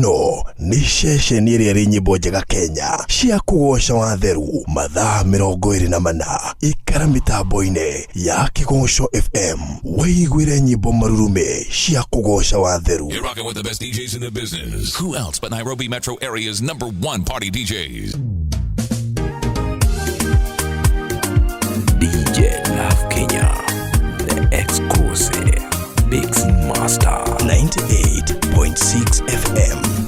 ino ni ceceni ĩrĩa ĩrĩ nyĩmbo njega Kenya cia kũgoca watheru mathaa 24 ikara mitambo-inĩ ya Kĩgoco FM waiguire nyĩmbo marurume cia kũgoca watheru. You're rocking with the best DJs in the business. Who else but Nairobi Metro Area's #1 party DJs? DJ Love Kenya, the exclusive Mix Master 98.6 FM.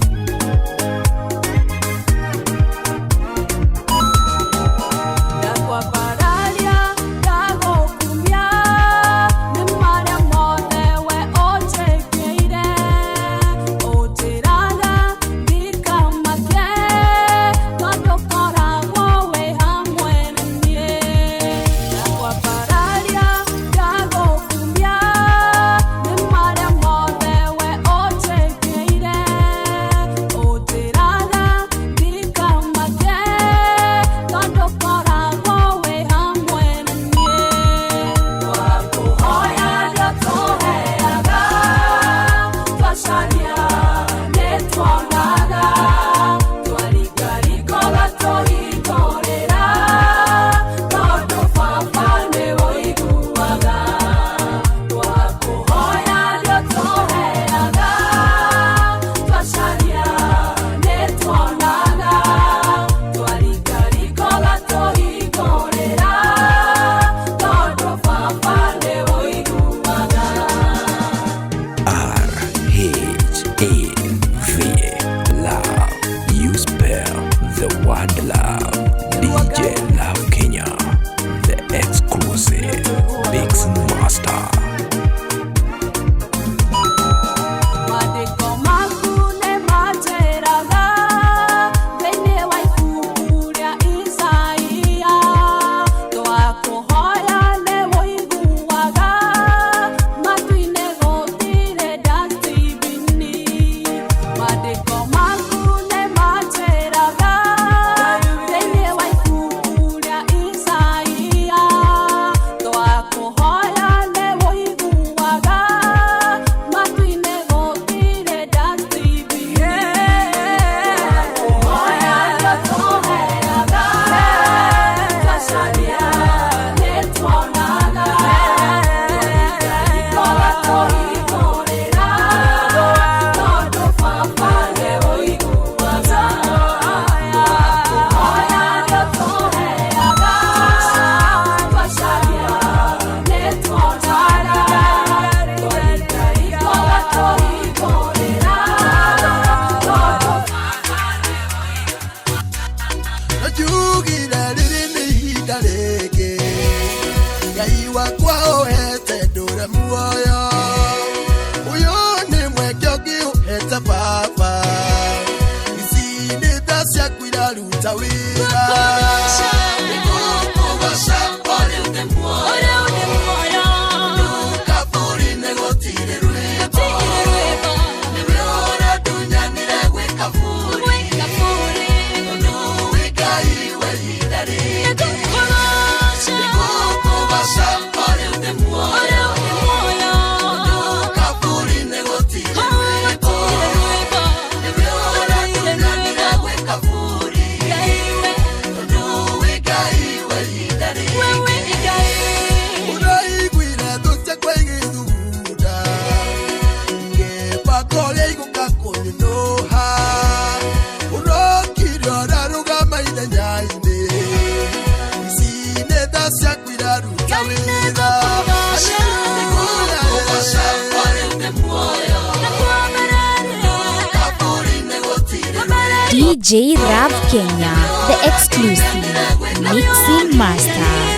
DJ Love Kenya, the exclusive Mixing Master.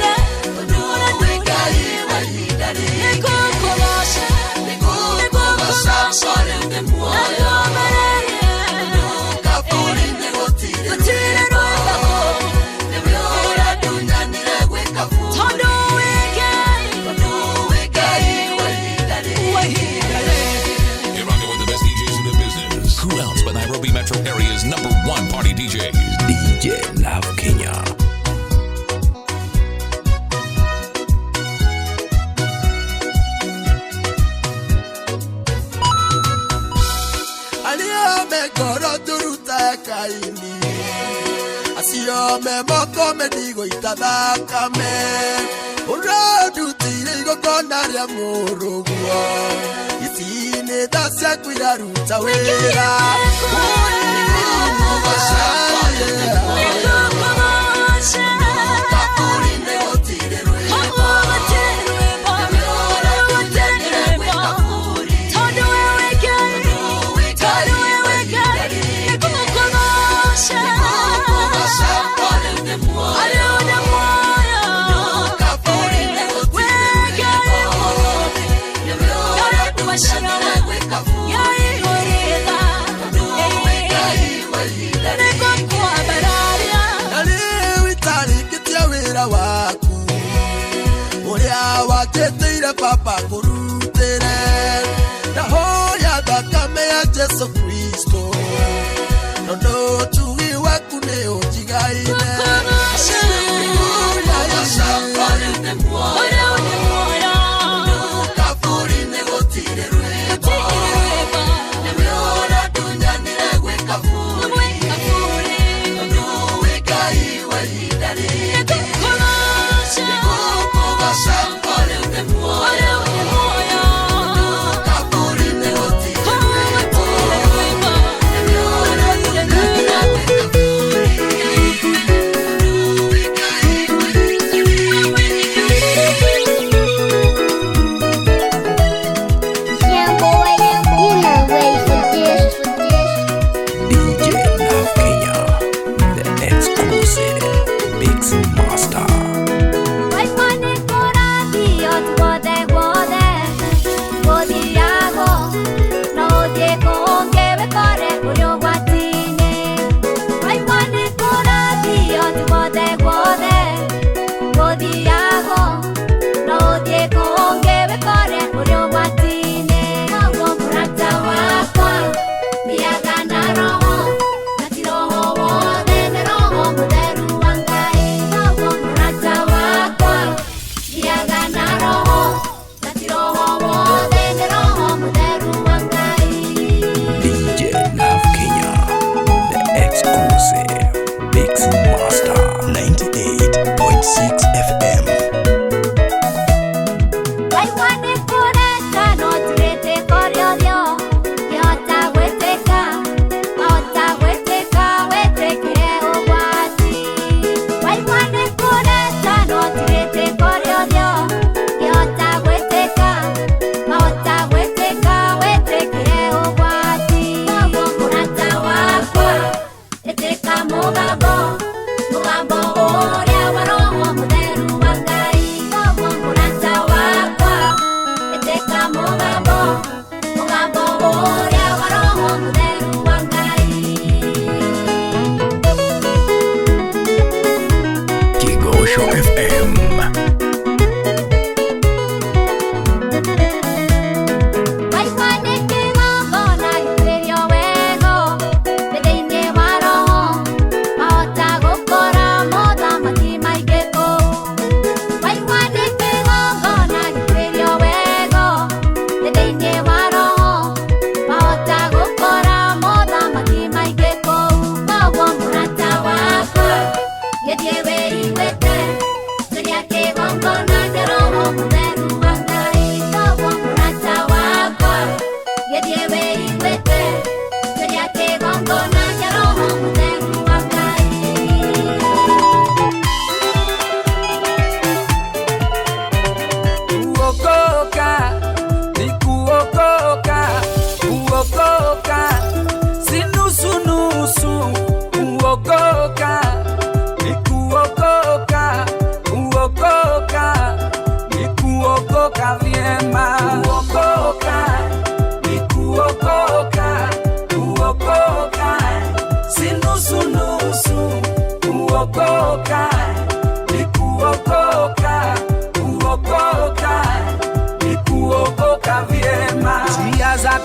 Metro Area's #1 party DJs. DJ Love Kenya. Aliyah koro turuta kaini asio me moko me digo itadaka me urodu tirigo konaria murugo isine dasya kwira ruta wera Papa kurutere na hoya dakame ya Yesu Kristo nondo tuwi wakune ojigaine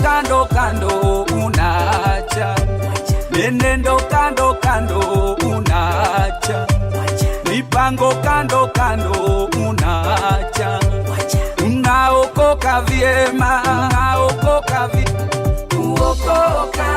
Kando kando unaacha, menendo kando kando unaacha, mipango kando kando unaacha, unaokoka vyema, unaokoka vyema, uokoka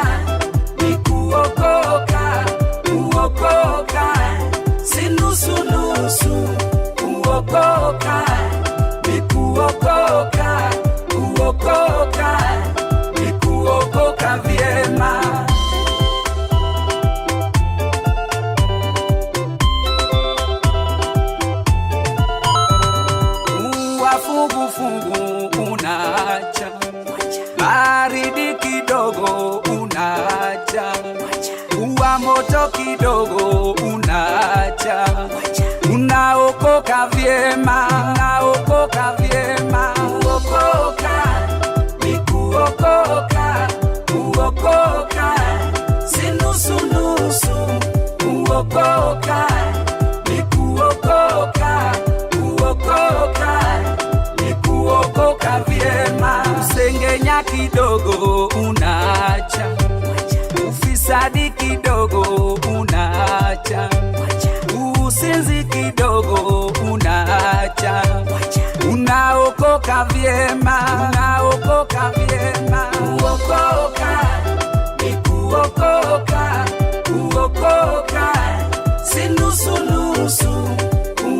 changamoto kidogo unaacha, unaokoka vyema, unaokoka vyema. Kuokoka ni kuokoka, kuokoka si nusu nusu. Kuokoka ni kuokoka, kuokoka ni kuokoka vyema. Usengenya kidogo unaacha, ufisadi kidogo unaacha, usinzi kidogo unaacha, unaokoka vyema, unaokoka vyema. Kuokoka ni kuokoka, kuokoka si nusu nusu.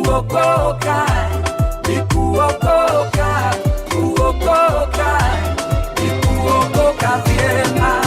Kuokoka ni kuokoka, kuokoka ni kuokoka vyema.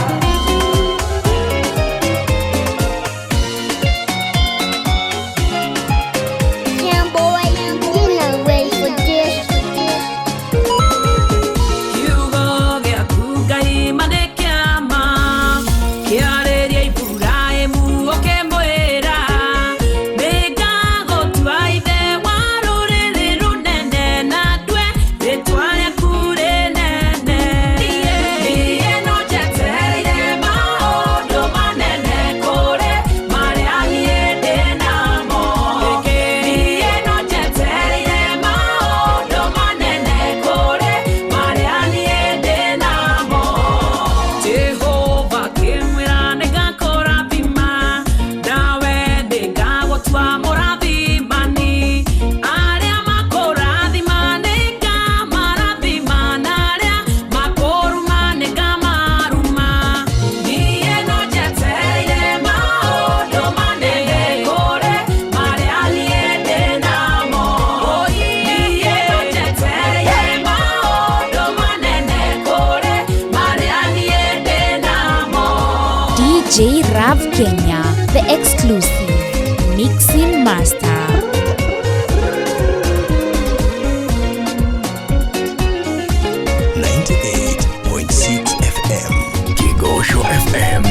DJ Rav Kenya, the exclusive mixing master. Kigosho FM.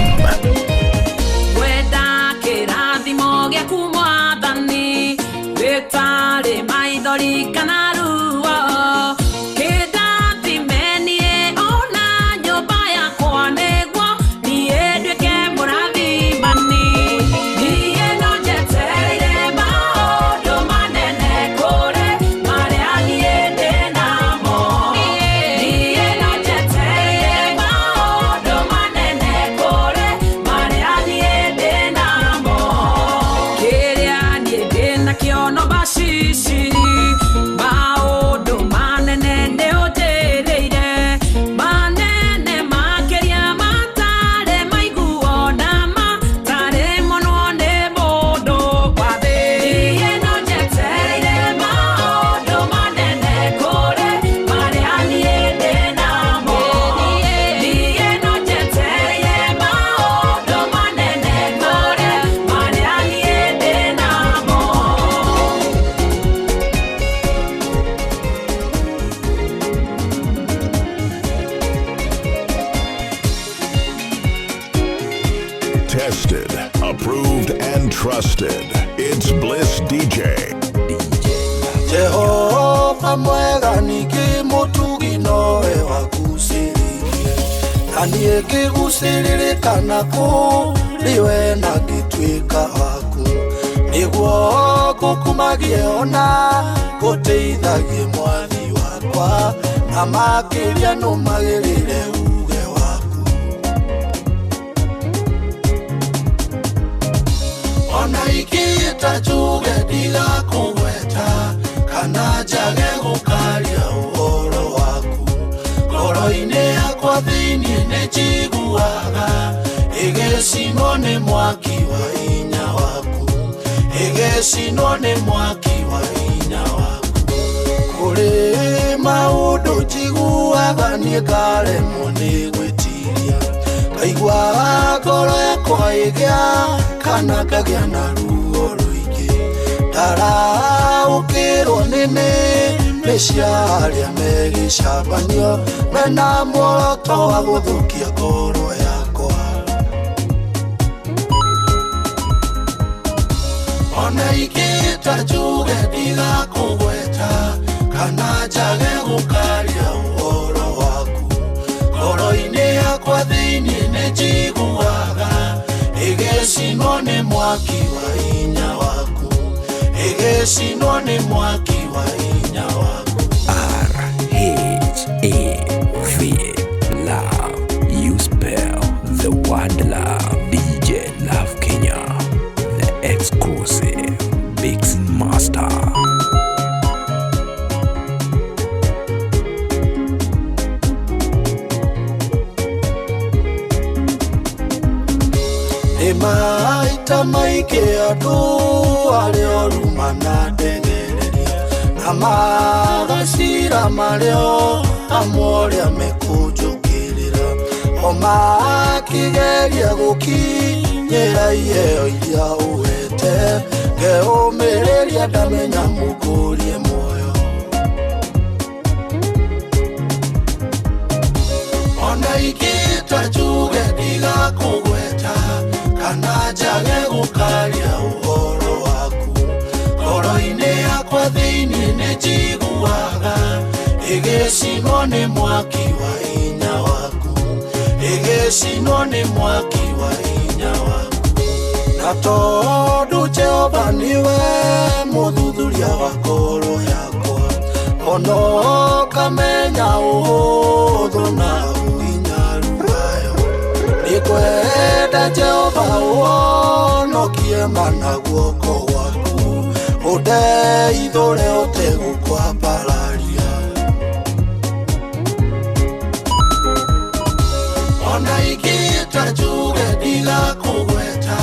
Weda kirathimo gya kumwathani wetare maithori kana ruo kidathimenie ona nyumba yakwa niguo nie nduike mũrathimani. Nie no njetereire maũndũ manene kũrĩ marĩa niĩ ndĩ namo. Nie no njetereire maũndũ manene kũrĩ marĩa niĩ ndĩ namo. Kĩrĩa niĩ ndĩ nakĩo no bacici maũndũ manene nĩ ũnjĩrĩire, manene makĩria matarĩ maiguo na matarĩ monwo nĩ mũndũ wa thĩ. Nie no njetereire maũndũ manene kũrĩ marĩa niĩ ndĩ namo. Nie no njetereire maũndũ manene kũrĩ marĩa niĩ ndĩ namo. Tested, approved, and trusted. It's Bliss DJ. Jehova mwega nikĩmũtugi nowe wagucĩrĩirie, na niĩ ngĩgucĩrĩrĩkana kũrĩ we na ngĩtuĩka waku, nĩguo ngũkumagie ona ngũteithagie mwathi wakwa, na makĩria nũmagĩrĩre uge waku. Ona ingĩĩta njuge ndigakũgweta, kana njage gũkaria ũhoro waku, ngoro-inĩ yakwa thĩinĩ nĩ njiguaga ĩgĩcinwo nĩ mwaki wa hinya waku, ĩgĩcinwo nĩ mwaki wa hinya waku. Kũrĩ maũndũ njiguaga niĩ ngaremwo nĩ gwĩtiria, ngaigua ngoro yakwa ĩgĩa kana ngagĩa na ruo rũingĩ, ndaraũkĩrwo nĩ nĩmĩ cia arĩa megĩcambanio mena muoroto wa gũthũkia ngoro yakwa. njuge ndigakũgweta kana njage gũkaria ũhoro waku ngoro-inĩ yakwa thĩinĩ nĩ njiguaga ĩgĩcinwo nĩ mwaki wa hinya waku ĩgĩcinwo nĩ mwaki wa hinya waku. R-H-A-V Love. You spell the word love. DJ Love Kenya, the exclusive mixing master. Maita maingĩ andũ arĩa orumana ndengereria na magacira marĩo amwe ũrĩa mekũnjũkĩrĩra o makĩgeria gũkinyĩra iheo iria ũhete ngeũmĩrĩria ndamenya mũkũrie muoyo ona ingĩta njuge ndigakũgweta kana njage gũkaria ũhoro waku ngoro-inĩ yakwa thĩinĩ nĩ njiguaga ĩgĩcinwo nĩ mwaki wa hinya waku ĩgĩcinwo nĩ mwaki wa hinya waku na tondũ Jehova nĩwe mũthuthuria wa ngoro yakwa ona ũkamenya ũhũthũ na ũhinyaru wayo nĩkwenda Jehova ũhonokie mana guoko gwaku ũndeithũre ũtegũkwambararia ona ingĩta njuge ndigakũgweta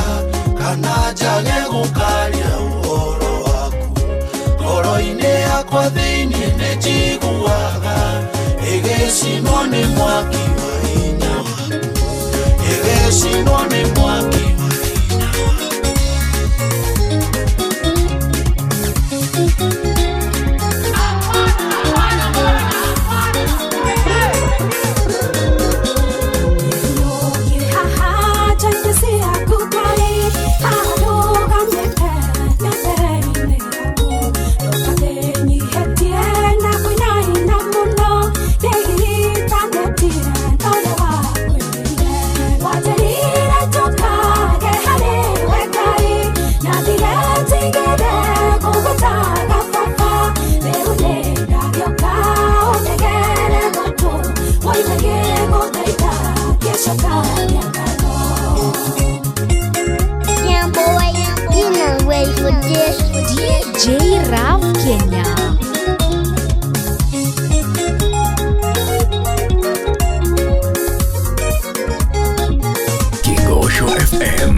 kana njage gũkaria ũhoro waku ngoro-inĩ yakwa thĩinĩ nĩ njiguaga ĩgĩcinwo nĩ mwaki wa hinya waku ĩgĩcinwo nĩ mwaki wa hinya DJ Rav Kenya. Kigosho FM.